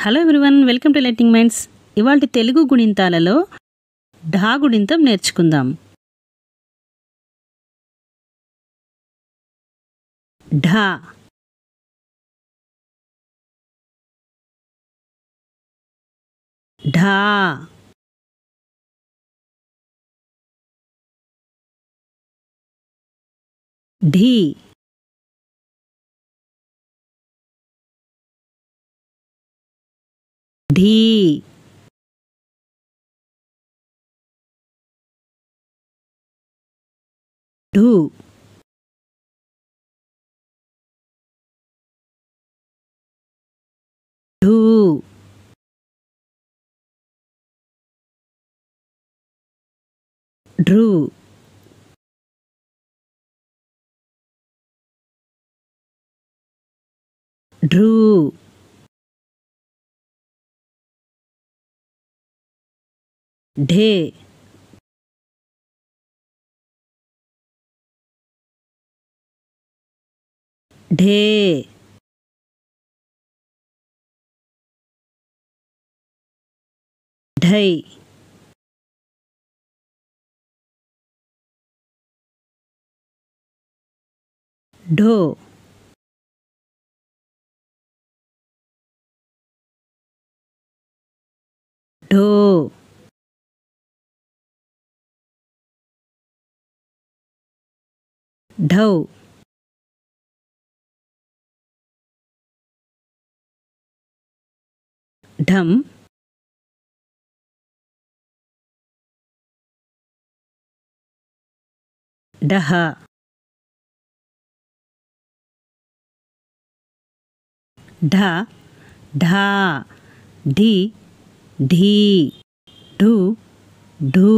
Hello everyone, welcome to learning minds. ఇవాల్టి తెలుగు గుణింతాలలో ఢా గుణింతం నేర్చుకుందాం. ఢా, ఢా, ఢీ, ఢీ, ఢూ, ఢూ, ఢృ, ఢృ, ఢే, ఢే, ఢై, ఢో, ఢో, ఢౌ, ఢం, ఢహ, ఢ, ఢా, ఢి, ఢీ, ఢు, ఢూ,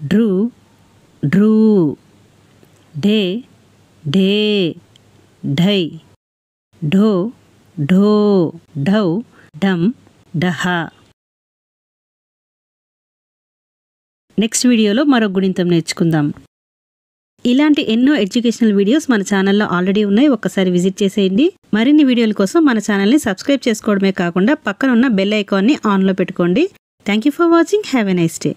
ఢృ, ఢృ, ఢే, ఢే, ఢై, ఢో, ఢో, ఢౌ, ఢం, ఢహ. Next వీడియోలో మరో గుణింతం నేర్చుకుందాం. ఇలాంటి ఎన్నో ఎడ్యుకేషనల్ వీడియోస్ మన ఛానల్లో ఆల్రెడీ ఉన్నాయి, ఒక్కసారి విజిట్ చేసేయండి. మరిన్ని వీడియోల కోసం మన ఛానల్ని సబ్స్క్రైబ్ చేసుకోవడమే కాకుండా పక్కన ఉన్న బెల్ ఐకాన్ని ఆన్లో పెట్టుకోండి. Thank you for watching. Have a nice day.